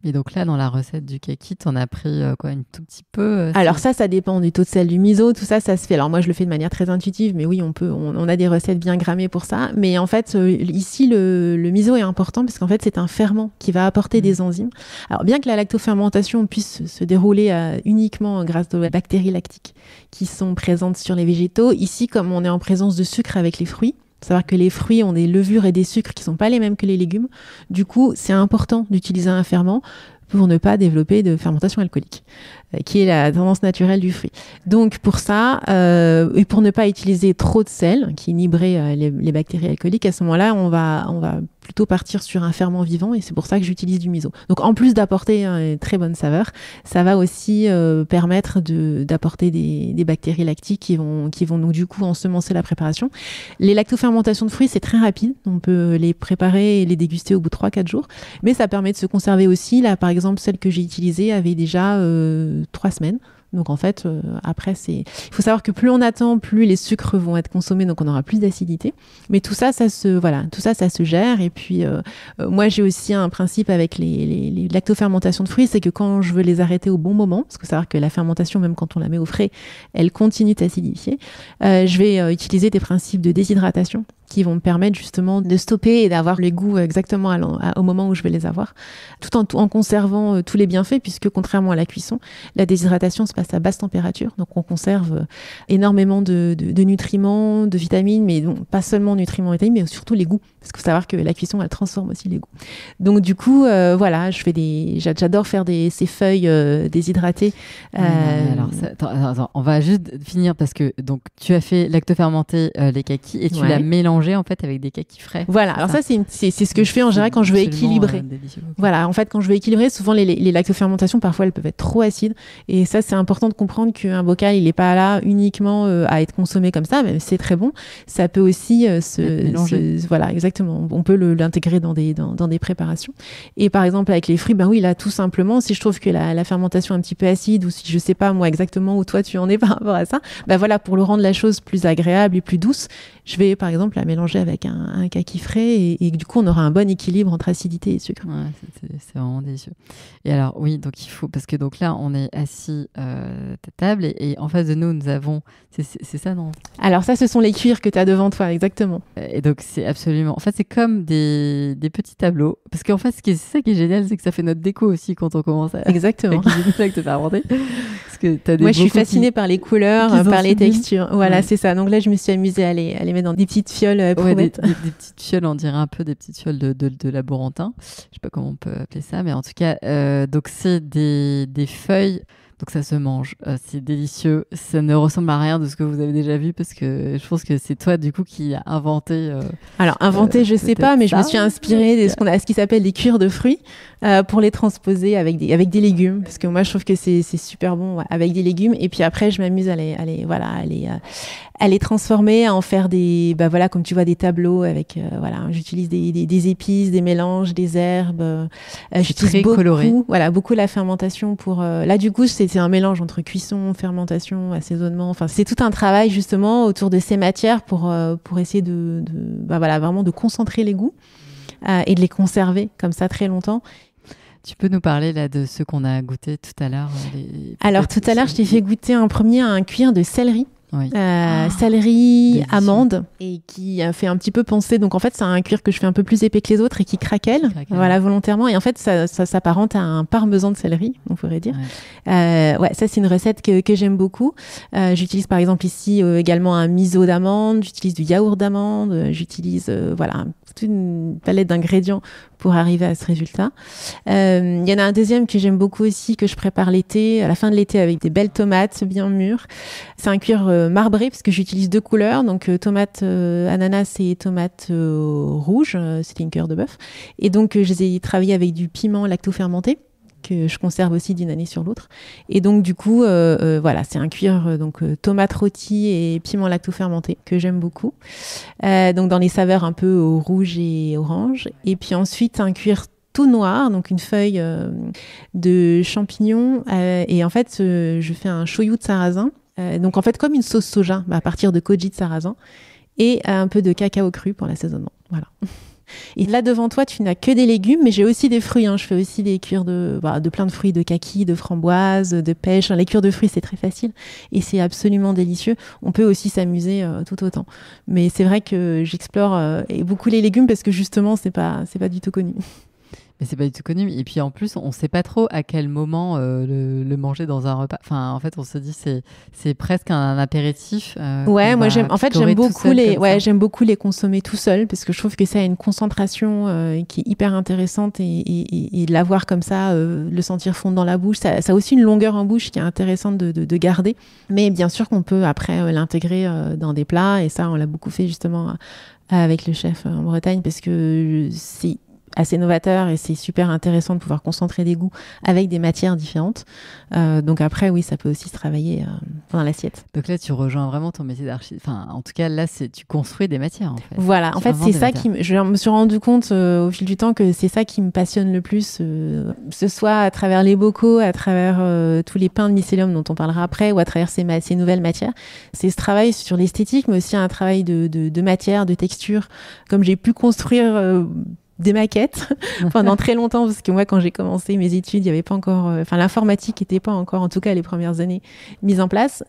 Et donc là, dans la recette du kaki, t'en as pris quoi, un tout petit peu Alors ça dépend du taux de sel du miso, tout ça se fait. Alors moi, je le fais de manière très intuitive, mais oui, on a des recettes bien grammées pour ça. Mais en fait, ici, le miso est important parce qu'en fait, c'est un ferment qui va apporter des enzymes. Alors bien que la lactofermentation puisse se dérouler uniquement grâce aux bactéries lactiques qui sont présentes sur les végétaux, ici, comme on est en présence de sucre avec les fruits, savoir que les fruits ont des levures et des sucres qui sont pas les mêmes que les légumes. Du coup, c'est important d'utiliser un ferment pour ne pas développer de fermentation alcoolique, qui est la tendance naturelle du fruit. Donc pour ça, et pour ne pas utiliser trop de sel, qui inhiberait les bactéries alcooliques, à ce moment-là, on va plutôt partir sur un ferment vivant, et c'est pour ça que j'utilise du miso. Donc en plus d'apporter une très bonne saveur, ça va aussi permettre d'apporter des bactéries lactiques qui vont donc du coup ensemencer la préparation. Les lactofermentations de fruits, c'est très rapide, on peut les préparer et les déguster au bout de 3-4 jours, mais ça permet de se conserver aussi. Là, par exemple, celle que j'ai utilisée avait déjà 3 semaines. Donc en fait, après, il faut savoir que plus on attend, plus les sucres vont être consommés, donc on aura plus d'acidité. Mais tout ça, ça se gère. Et puis, moi, j'ai aussi un principe avec les lactofermentations de fruits, c'est que quand je veux les arrêter au bon moment, parce que savoir que la fermentation, même quand on la met au frais, elle continue d'acidifier, je vais utiliser des principes de déshydratation qui vont me permettre justement de stopper et d'avoir les goûts exactement au moment où je vais les avoir, tout en conservant tous les bienfaits, puisque contrairement à la cuisson, la déshydratation se passe à basse température, donc on conserve énormément de nutriments, de vitamines, mais non, pas seulement nutriments et vitamines, mais surtout les goûts, parce qu'il faut savoir que la cuisson, elle transforme aussi les goûts. Donc du coup, voilà, j'adore faire ces feuilles déshydratées. Alors, attends, on va juste finir, parce que donc tu as fait lactofermenter les kakis et tu l'as mélangé en fait avec des kakis frais. Voilà, alors ça c'est ce que je fais en général quand je veux équilibrer. Voilà, en fait quand je veux équilibrer, souvent les lactofermentations parfois elles peuvent être trop acides, et ça c'est important de comprendre qu'un bocal il n'est pas là uniquement à être consommé comme ça, même si c'est très bon, ça peut aussi voilà, exactement, on peut l'intégrer dans des préparations. Et par exemple avec les fruits, ben oui, là tout simplement, si je trouve que la fermentation est un petit peu acide, ou si je sais pas moi exactement où toi tu en es par rapport à ça, ben voilà, pour le rendre la chose plus agréable et plus douce, je vais par exemple la mélanger avec un kaki frais, et du coup on aura un bon équilibre entre acidité et sucre. Ouais, c'est vraiment délicieux. Et alors oui, donc il faut, parce que donc là on est assis à table, et en face de nous avons, c'est ça, non? Alors ça, ce sont les cuirs que tu as devant toi, exactement. Et donc c'est absolument, en fait c'est comme des petits tableaux, parce qu'en fait c'est ça qui est génial, c'est que ça fait notre déco aussi quand on commence à exactement te fermenter. Parce que t'as moi je suis fascinée par les couleurs, par les textures. Voilà, c'est ça. Donc là je me suis amusée à les mettre dans des petites fioles des petites fioles, on dirait un peu des petites fioles de laborantin. Je sais pas comment on peut appeler ça, mais en tout cas, donc c'est des feuilles. Donc ça se mange, c'est délicieux. Ça ne ressemble à rien de ce que vous avez déjà vu, parce que je pense que c'est toi du coup qui a inventé. Alors inventé, je sais pas, mais je me suis inspirée de ce qui s'appelle des cuirs de fruits. pour les transposer avec des légumes, parce que moi je trouve que c'est super bon avec des légumes. Et puis après, je m'amuse à les transformer, à en faire comme tu vois, des tableaux avec, j'utilise des épices, des mélanges, des herbes. J'utilise beaucoup la fermentation pour, là du coup, c'est un mélange entre cuisson, fermentation, assaisonnement. Enfin, c'est tout un travail justement autour de ces matières pour essayer vraiment de concentrer les goûts et de les conserver comme ça très longtemps. Tu peux nous parler là de ce qu'on a goûté tout à l'heure Alors tout à l'heure, je t'ai fait goûter un cuir de céleri. Oui. Céleri, amande, et qui a fait un petit peu penser. Donc en fait, c'est un cuir que je fais un peu plus épais que les autres et qui craquelle, volontairement. Et en fait, ça s'apparente à un parmesan de céleri, on pourrait dire. Ça c'est une recette que j'aime beaucoup. J'utilise par exemple ici également un miso d'amande. J'utilise du yaourt d'amande. J'utilise toute une palette d'ingrédients pour arriver à ce résultat. Il y en a un deuxième que j'aime beaucoup aussi, que je prépare l'été, à la fin de l'été, avec des belles tomates bien mûres. C'est un cuir marbré, parce que j'utilise 2 couleurs, donc tomate ananas et tomate rouge, c'est une cœur de bœuf. Et donc, je les ai travaillés avec du piment lacto-fermenté, que je conserve aussi d'une année sur l'autre. Et donc, du coup, c'est un cuir tomate rôtie et piment lacto-fermenté que j'aime beaucoup. Donc, dans les saveurs un peu au rouge et orange. Et puis ensuite, un cuir tout noir, donc une feuille de champignons. Et en fait, je fais un shoyu de sarrasin. Donc, en fait, comme une sauce soja, à partir de koji de sarrasin. Et un peu de cacao cru pour l'assaisonnement. Voilà. Et là, devant toi, tu n'as que des légumes, mais j'ai aussi des fruits. Je fais aussi des cuirs de plein de fruits, de kaki, de framboises, de pêche. Les cuirs de fruits, c'est très facile et c'est absolument délicieux. On peut aussi s'amuser tout autant. Mais c'est vrai que j'explore beaucoup les légumes parce que justement, c'est pas du tout connu. Mais c'est pas du tout connu. Et puis en plus, on sait pas trop à quel moment le manger dans un repas. Enfin, en fait, on se dit c'est presque un apéritif. Moi j'aime beaucoup les consommer tout seul parce que je trouve que ça a une concentration qui est hyper intéressante et de l'avoir comme ça, le sentir fondre dans la bouche, ça a aussi une longueur en bouche qui est intéressante de garder. Mais bien sûr qu'on peut après l'intégrer dans des plats, et ça on l'a beaucoup fait justement avec le chef en Bretagne parce que c'est assez novateur et c'est super intéressant de pouvoir concentrer des goûts avec des matières différentes. Donc après, oui, ça peut aussi se travailler dans l'assiette. Donc là, tu rejoins vraiment ton métier d'architecte. Enfin, en tout cas, là, tu construis des matières, en fait. Voilà, en fait, c'est ça je me suis rendu compte au fil du temps que c'est ça qui me passionne le plus, ce soit à travers les bocaux, à travers tous les pains de mycélium dont on parlera après, ou à travers ces nouvelles matières. C'est ce travail sur l'esthétique, mais aussi un travail de matière, de texture. Comme j'ai pu construire des maquettes pendant très longtemps, parce que moi, quand j'ai commencé mes études, il y avait pas encore, l'informatique n'était pas encore, en tout cas les premières années, mise en place.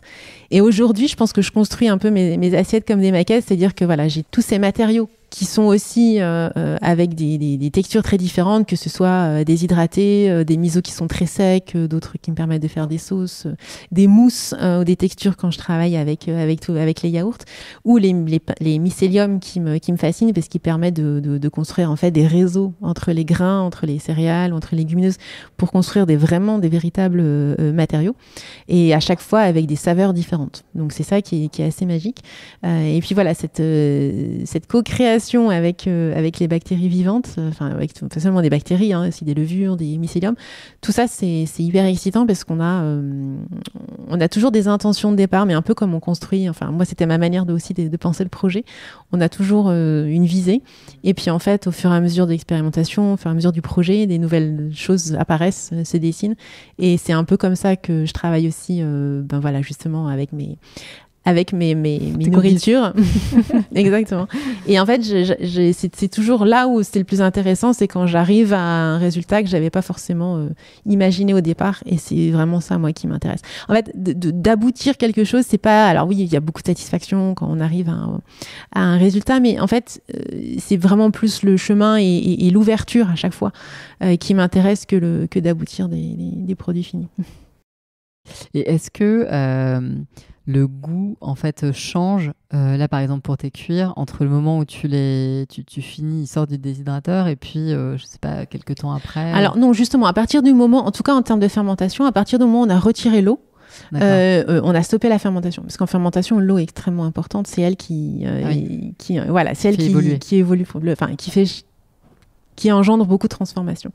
Et aujourd'hui, je pense que je construis un peu mes assiettes comme des maquettes, c'est-à-dire que j'ai tous ces matériaux qui sont aussi avec des textures très différentes, que ce soit déshydratés, des misos qui sont très secs, d'autres qui me permettent de faire des sauces, des mousses ou des textures quand je travaille avec les yaourts, ou les mycéliums qui me fascinent parce qu'ils permettent de construire en fait des réseaux entre les grains, entre les céréales, entre les légumineuses, pour construire des véritables matériaux, et à chaque fois avec des saveurs différentes. Donc c'est ça qui est assez magique. Et puis voilà, cette co-création avec les bactéries vivantes, pas seulement des bactéries, aussi des levures, des mycéliums, tout ça c'est hyper excitant parce qu'on a toujours des intentions de départ, mais un peu comme on construit, moi c'était ma manière de penser le projet, on a toujours une visée, et puis en fait au fur et à mesure de l'expérimentation, au fur et à mesure du projet, des nouvelles choses apparaissent, se dessinent, et c'est un peu comme ça que je travaille aussi justement avec mes nourritures. Exactement. Et en fait, c'est toujours là où c'est le plus intéressant, c'est quand j'arrive à un résultat que j'avais pas forcément imaginé au départ, et c'est vraiment ça, moi, qui m'intéresse. En fait, d'aboutir quelque chose, c'est pas... Alors oui, il y a beaucoup de satisfaction quand on arrive à un résultat, mais en fait, c'est vraiment plus le chemin et l'ouverture à chaque fois qui m'intéresse que d'aboutir des produits finis. Et est-ce que le goût en fait change là par exemple pour tes cuirs entre le moment où tu finis, ils sortent du déshydrateur, et puis je sais pas, quelques temps après? Alors non, justement, à partir du moment, en tout cas en termes de fermentation, à partir du moment où on a retiré l'eau, on a stoppé la fermentation, parce qu'en fermentation l'eau est extrêmement importante, c'est elle qui évolue, qui fait qui engendre beaucoup de transformations.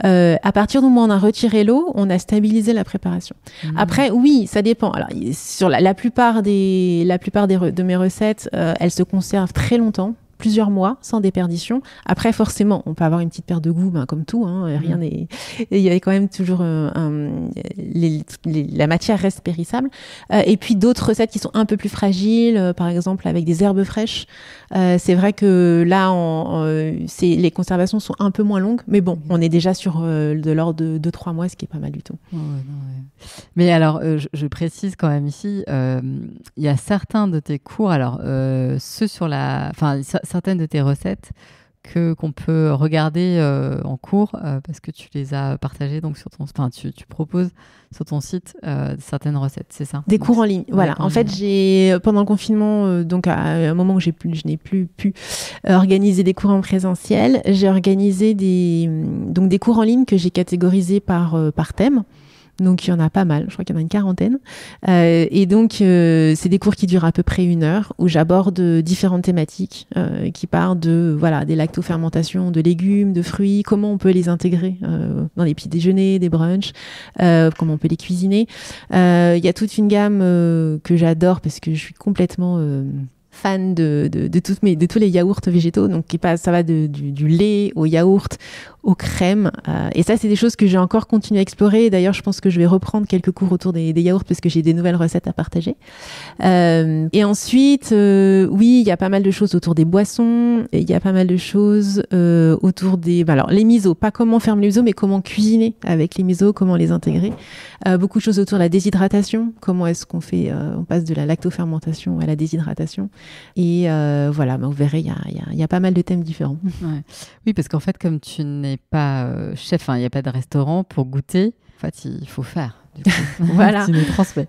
À partir du moment où on a retiré l'eau, on a stabilisé la préparation. Après, oui, ça dépend. Alors, sur la plupart de mes recettes, elles se conservent très longtemps, plusieurs mois, sans déperdition. Après, forcément, on peut avoir une petite perte de goût, comme tout. Rien n'est. Il y a quand même toujours la matière reste périssable. Et puis d'autres recettes qui sont un peu plus fragiles, par exemple avec des herbes fraîches. C'est vrai que là, les conservations sont un peu moins longues, mais bon, on est déjà sur de l'ordre de 2-3 mois, ce qui est pas mal du tout. Mais alors, je précise quand même ici, il y a certains de tes cours, alors ceux sur certaines de tes recettes qu'on peut regarder en cours parce que tu les as partagées donc tu proposes sur ton site certaines recettes, c'est ça? Des cours en ligne, voilà. En fait, pendant le confinement, donc à un moment où je n'ai plus pu organiser des cours en présentiel, j'ai organisé des cours en ligne que j'ai catégorisés par thème. Donc, il y en a pas mal. Je crois qu'il y en a une 40aine. Et donc, c'est des cours qui durent à peu près 1 heure où j'aborde différentes thématiques qui partent des lactofermentations de légumes, de fruits, comment on peut les intégrer dans les petits déjeuners, des brunchs, comment on peut les cuisiner. Il y a toute une gamme que j'adore parce que je suis complètement fan de tous les yaourts végétaux. Donc, ça va du lait au yaourt, aux crèmes. Et ça, c'est des choses que j'ai encore continué à explorer. D'ailleurs, je pense que je vais reprendre quelques cours autour des yaourts parce que j'ai des nouvelles recettes à partager. Et ensuite, oui, il y a pas mal de choses autour des boissons. Il y a pas mal de choses autour alors, les misos. Pas comment faire les misos, mais comment cuisiner avec les misos, comment les intégrer. Beaucoup de choses autour de la déshydratation. Comment est-ce qu'on fait on passe de la lactofermentation à la déshydratation. Et vous verrez, il y a pas mal de thèmes différents. Ouais. Oui, parce qu'en fait, comme tu n'es pas chef, il n'y a pas de restaurant pour goûter. En fait, il faut faire. Du coup. Voilà. Tu nous transmets.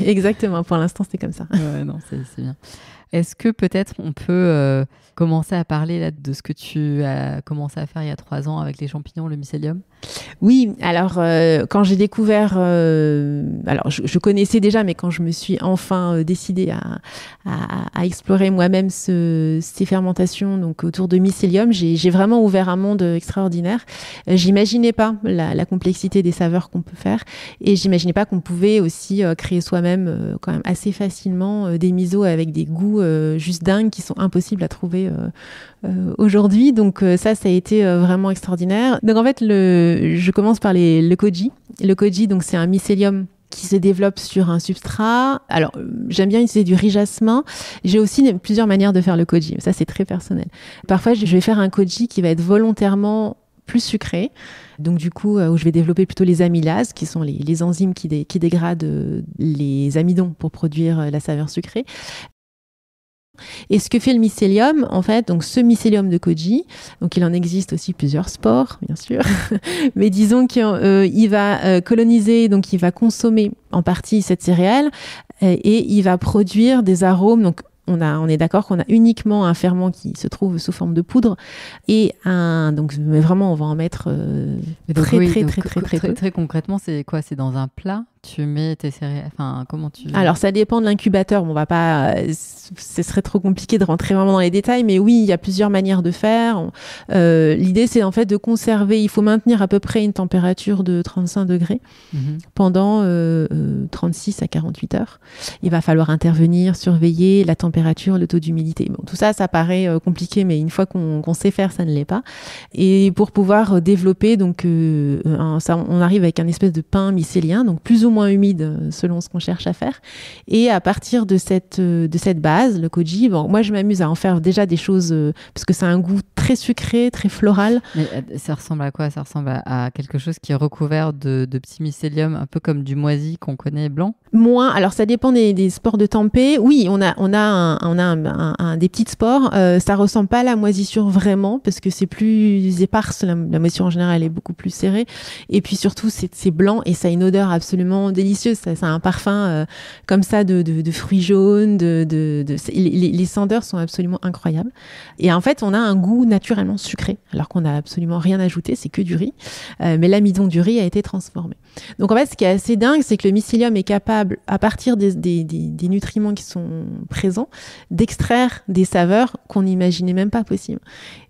Exactement. Pour l'instant, c'est comme ça. Ouais, non, c'est bien. Est-ce que peut-être on peut commencer à parler là, de ce que tu as commencé à faire il y a 3 ans avec les champignons, le mycélium? Oui, alors quand j'ai découvert, je connaissais déjà, mais quand je me suis enfin décidée à explorer moi-même ces fermentations donc autour de mycélium, j'ai vraiment ouvert un monde extraordinaire. J'imaginais pas la complexité des saveurs qu'on peut faire, et j'imaginais pas qu'on pouvait aussi créer soi-même quand même assez facilement des misos avec des goûts juste dingues qui sont impossibles à trouver aujourd'hui. Donc ça a été vraiment extraordinaire. Donc en fait, je commence par le koji. Le koji, donc c'est un mycélium qui se développe sur un substrat. Alors, j'aime bien utiliser du riz jasmin. J'ai aussi plusieurs manières de faire le koji. Ça, c'est très personnel. Parfois, je vais faire un koji qui va être volontairement plus sucré. Donc du coup, où je vais développer plutôt les amylases, qui sont les enzymes qui dégradent les amidons pour produire la saveur sucrée. Et ce que fait le mycélium, en fait, donc ce mycélium de koji, donc il en existe aussi plusieurs spores, bien sûr, mais disons qu'il va coloniser, donc il va consommer en partie cette céréale et il va produire des arômes. Donc on est d'accord qu'on a uniquement un ferment qui se trouve sous forme de poudre et mais vraiment on va en mettre très concrètement, c'est quoi? C'est dans un plat? Tu mets tes céréales, comment tu... Alors, ça dépend de l'incubateur. On va pas... ce serait trop compliqué de rentrer vraiment dans les détails, mais oui, il y a plusieurs manières de faire. L'idée, c'est en fait de conserver. Il faut maintenir à peu près une température de 35 degrés pendant 36 à 48 heures. Il va falloir intervenir, surveiller la température, le taux d'humidité. Bon, tout ça, ça paraît compliqué, mais une fois qu'on sait faire, ça ne l'est pas. Et pour pouvoir développer, donc, on arrive avec un espèce de pain mycélien, donc plus ou moins humide selon ce qu'on cherche à faire. Et à partir de cette base, le koji, moi je m'amuse à en faire déjà des choses parce que c'est un goût très sucré, très floral. Mais ça ressemble à quoi? Ça ressemble à quelque chose qui est recouvert de petits mycéliums, un peu comme du moisi qu'on connaît blanc? Moins. Alors ça dépend des spores de tempeh. Oui, on a des petites spores. Ça ressemble pas à la moisissure vraiment parce que c'est plus éparse. La moisissure en général elle est beaucoup plus serrée. Et puis surtout c'est blanc et ça a une odeur absolument délicieuse. Ça a un parfum comme ça de fruits jaunes. Les senteurs sont absolument incroyables. Et en fait on a un goût naturellement sucré alors qu'on n'a absolument rien ajouté. C'est que du riz. Mais l'amidon du riz a été transformé. Donc en fait ce qui est assez dingue c'est que le mycélium est capable à partir des nutriments qui sont présents, d'extraire des saveurs qu'on n'imaginait même pas possibles.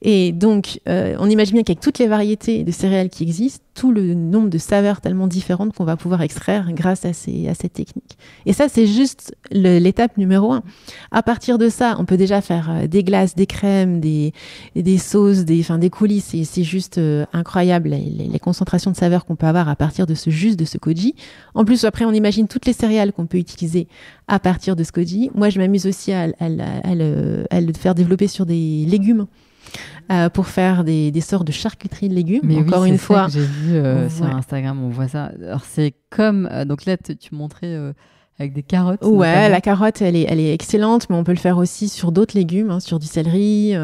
Et donc, on imagine bien qu'avec toutes les variétés de céréales qui existent, tout le nombre de saveurs tellement différentes qu'on va pouvoir extraire grâce à cette technique. Et ça, c'est juste l'étape numéro 1. À partir de ça, on peut déjà faire des glaces, des crèmes, des sauces, des coulis. C'est juste incroyable les concentrations de saveurs qu'on peut avoir à partir de ce koji. En plus, après, on imagine toutes les céréales qu'on peut utiliser à partir de ce koji. Moi, je m'amuse aussi à le faire développer sur des légumes. Pour faire des sortes de charcuterie de légumes. Mais encore oui, une fois, j'ai vu sur Instagram, on voit ça. Alors c'est comme donc là tu montrais avec des carottes. Ouais, notamment. la carotte, elle est excellente, mais on peut le faire aussi sur d'autres légumes, sur du céleri,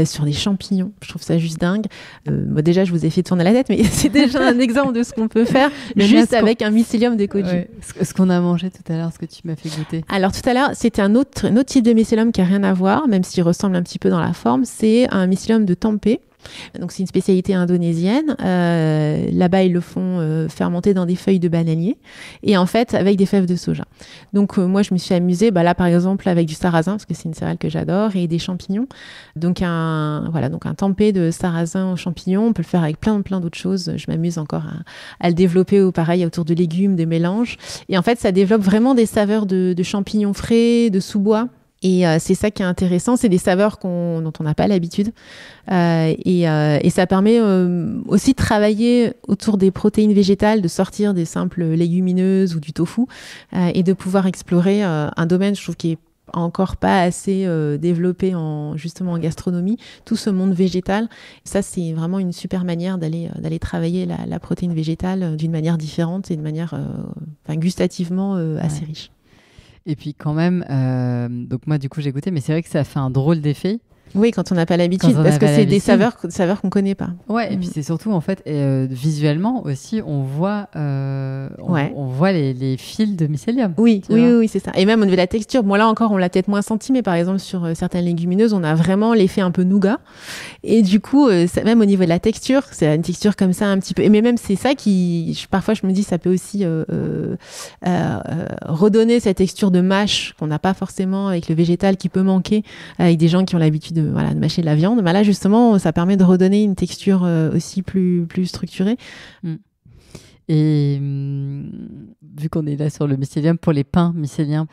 sur des champignons. Je trouve ça juste dingue. Déjà, je vous ai fait tourner la tête, mais c'est déjà un exemple de ce qu'on peut faire juste avec un mycélium de koji. Ouais. Ce qu'on a mangé tout à l'heure, ce que tu m'as fait goûter. Alors tout à l'heure, c'était un autre type de mycélium qui a rien à voir, même s'il ressemble un petit peu dans la forme. C'est un mycélium de tempeh. Donc c'est une spécialité indonésienne. Là-bas, ils le font fermenter dans des feuilles de bananier et en fait avec des fèves de soja. Donc moi, je me suis amusée là par exemple avec du sarrasin parce que c'est une céréale que j'adore et des champignons. Donc un tempeh de sarrasin aux champignons. On peut le faire avec plein d'autres choses. Je m'amuse encore à le développer pareil autour de légumes, des mélanges. Et en fait, ça développe vraiment des saveurs de champignons frais, de sous-bois. Et c'est ça qui est intéressant, c'est des saveurs dont on n'a pas l'habitude. Et ça permet aussi de travailler autour des protéines végétales, de sortir des simples légumineuses ou du tofu et de pouvoir explorer un domaine, je trouve, qui est encore pas assez développé justement en gastronomie, tout ce monde végétal. Ça, c'est vraiment une super manière d'aller travailler la protéine végétale d'une manière différente et de manière gustativement assez riche. Et puis quand même, donc moi du coup j'ai goûté, mais c'est vrai que ça fait un drôle d'effet. Oui, quand on n'a pas l'habitude, parce que c'est des saveurs qu'on connaît pas. Ouais, et puis c'est surtout en fait visuellement aussi, on voit les fils de mycélium. Oui, c'est ça. Et même au niveau de la texture, bon là encore on l'a peut-être moins senti, mais par exemple sur certaines légumineuses, on a vraiment l'effet un peu nougat. Et du coup, même au niveau de la texture, c'est une texture comme ça un petit peu. Mais même c'est ça parfois je me dis, ça peut aussi redonner cette texture de mâche qu'on n'a pas forcément avec le végétal qui peut manquer avec des gens qui ont l'habitude de mâcher de la viande. Mais là, justement, ça permet de redonner une texture aussi plus structurée. Et vu qu'on est là sur le mycélium, pour les pains mycéliens,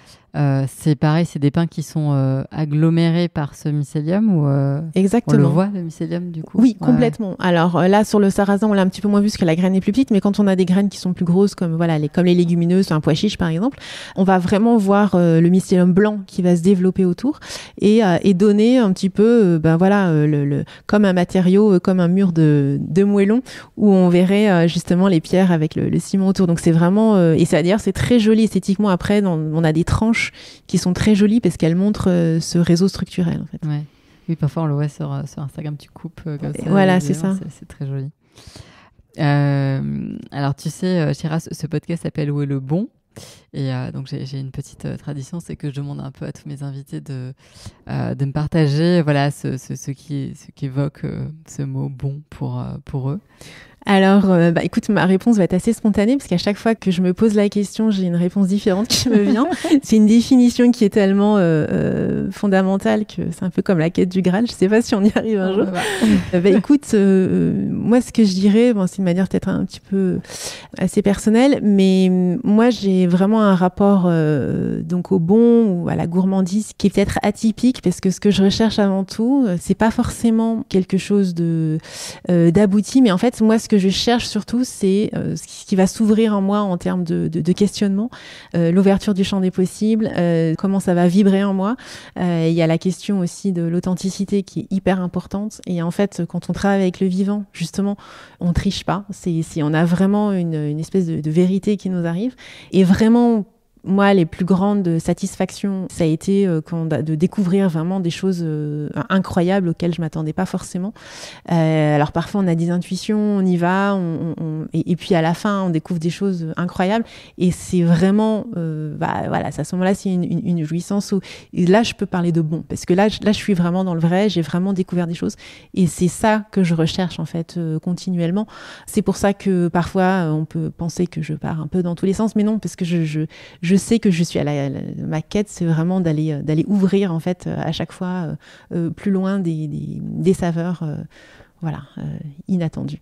c'est pareil, c'est des pains qui sont agglomérés par ce mycélium ou Exactement. On le voit, le mycélium, du coup? Oui, complètement. Alors là, sur le sarrasin, on l'a un petit peu moins vu parce que la graine est plus petite, mais quand on a des graines qui sont plus grosses, comme les légumineuses, un pois chiche par exemple, on va vraiment voir le mycélium blanc qui va se développer autour et donner un petit peu, comme un matériau, comme un mur de moellon où on verrait justement les pierres avec le ciment autour. Donc c'est vraiment, et ça, d'ailleurs, c'est très joli esthétiquement. Après, on a des tranches qui sont très jolies parce qu'elles montrent ce réseau structurel en fait. Ouais. Oui, parfois on le voit sur Instagram, tu coupes comme ça. Voilà, c'est ça. C'est très joli. Alors tu sais, Chira, ce podcast s'appelle Où est le bon? Et donc j'ai une petite tradition, c'est que je demande un peu à tous mes invités de me partager ce qui évoque ce mot bon pour eux. Alors, écoute, ma réponse va être assez spontanée parce qu'à chaque fois que je me pose la question, j'ai une réponse différente qui me vient. C'est une définition qui est tellement fondamentale que c'est un peu comme la quête du Graal. Je sais pas si on y arrive un jour. Écoute, moi, ce que je dirais, c'est une manière peut-être un petit peu assez personnelle, mais moi, j'ai vraiment un rapport donc au bon ou à la gourmandise qui est peut-être atypique parce que ce que je recherche avant tout, c'est pas forcément quelque chose d'abouti, mais en fait, moi, ce que je cherche surtout, c'est ce qui va s'ouvrir en moi en termes de questionnement, l'ouverture du champ des possibles, comment ça va vibrer en moi. Il y a la question aussi de l'authenticité qui est hyper importante. Et en fait, quand on travaille avec le vivant, justement, on triche pas. On a vraiment une espèce de vérité qui nous arrive. Et vraiment, moi, les plus grandes satisfactions, ça a été de découvrir vraiment des choses incroyables auxquelles je m'attendais pas forcément. Alors parfois, on a des intuitions, on y va, et puis à la fin, on découvre des choses incroyables. Et c'est vraiment, à ce moment-là, c'est une jouissance. Et là, je peux parler de bon, parce que là, je suis vraiment dans le vrai. J'ai vraiment découvert des choses, et c'est ça que je recherche en fait continuellement. C'est pour ça que parfois, on peut penser que je pars un peu dans tous les sens, mais non, parce que je je sais que je suis ma quête, c'est vraiment d'aller ouvrir en fait à chaque fois plus loin des saveurs inattendues.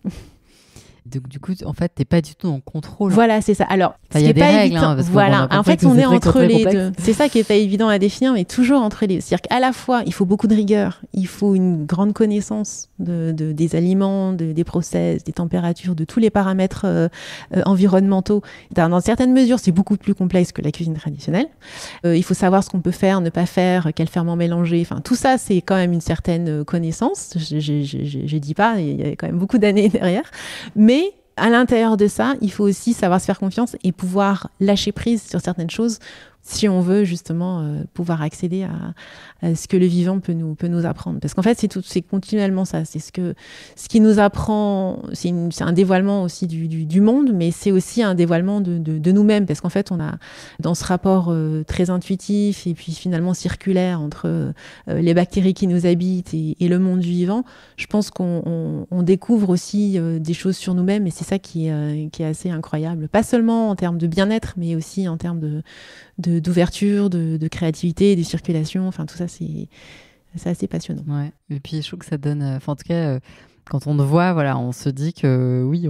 Donc, du coup, en fait, t'es pas du tout en contrôle. Voilà, c'est ça. Alors, il y a des règles, hein, parce voilà. En fait, on est entre les deux. C'est ça qui est pas évident à définir, mais toujours entre les deux. C'est-à-dire qu'à la fois, il faut beaucoup de rigueur, il faut une grande connaissance des aliments, des process, des températures, de tous les paramètres environnementaux. Dans certaines mesures, c'est beaucoup plus complexe que la cuisine traditionnelle. Il faut savoir ce qu'on peut faire, ne pas faire, quel ferment mélanger. Enfin, tout ça, c'est quand même une certaine connaissance. Je dis pas, il y a quand même beaucoup d'années derrière. Mais à l'intérieur de ça, il faut aussi savoir se faire confiance et pouvoir lâcher prise sur certaines choses si on veut justement pouvoir accéder à ce que le vivant peut nous apprendre. Parce qu'en fait, c'est continuellement ça. C'est ce qui nous apprend, c'est un dévoilement aussi du monde, mais c'est aussi un dévoilement de nous-mêmes. Parce qu'en fait, on a dans ce rapport très intuitif et puis finalement circulaire entre les bactéries qui nous habitent et le monde du vivant, je pense qu'on découvre aussi des choses sur nous-mêmes et c'est ça qui est assez incroyable. Pas seulement en termes de bien-être, mais aussi en termes d'ouverture, de créativité, de circulation, enfin tout ça c'est assez passionnant. Ouais. Et puis je trouve que ça donne, en tout cas, quand on te voit, voilà, on se dit que oui,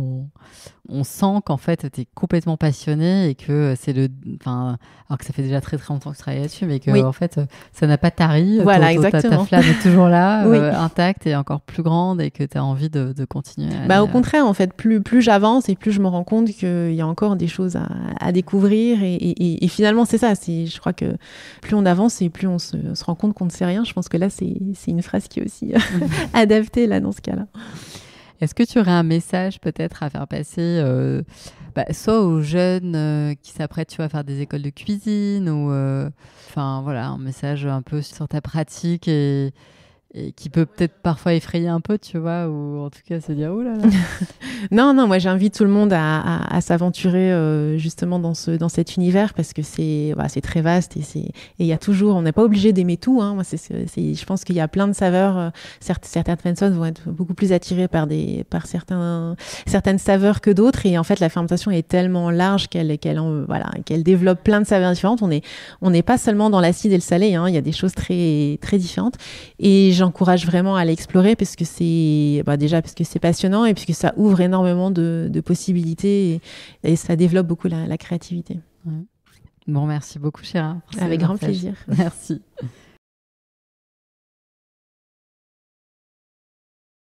on sent qu'en fait tu es complètement passionné et que c'est alors que ça fait déjà très très longtemps que tu travailles là-dessus, mais que en fait ça n'a pas tari. Voilà, exactement. Ta flamme est toujours là, intacte et encore plus grande et que tu as envie de continuer. Au contraire, en fait, plus j'avance et plus je me rends compte qu'il y a encore des choses à découvrir et finalement c'est ça. Je crois que plus on avance et plus on se rend compte qu'on ne sait rien. Je pense que là c'est une phrase qui est aussi adaptée là dans ce cas-là. Est-ce que tu aurais un message peut-être à faire passer soit aux jeunes qui s'apprêtent à faire des écoles de cuisine ou un message un peu sur ta pratique et qui peut peut-être parfois effrayer un peu, tu vois, ou en tout cas se dire « Ouh là là !» Non, moi j'invite tout le monde à s'aventurer justement dans cet univers parce que c'est très vaste et il y a toujours, on n'est pas obligé d'aimer tout. Hein. Moi, je pense qu'il y a plein de saveurs. Certaines personnes vont être beaucoup plus attirées par certaines saveurs que d'autres et en fait la fermentation est tellement large qu'elle développe plein de saveurs différentes. On n'est pas seulement dans l'acide et le salé. Hein. Il y a des choses très très différentes et j'encourage vraiment à l'explorer parce que déjà parce que c'est passionnant et puisque ça ouvre énormément de possibilités et ça développe beaucoup la créativité. Ouais. Bon, merci beaucoup, Chira. Avec grand plaisir. Merci.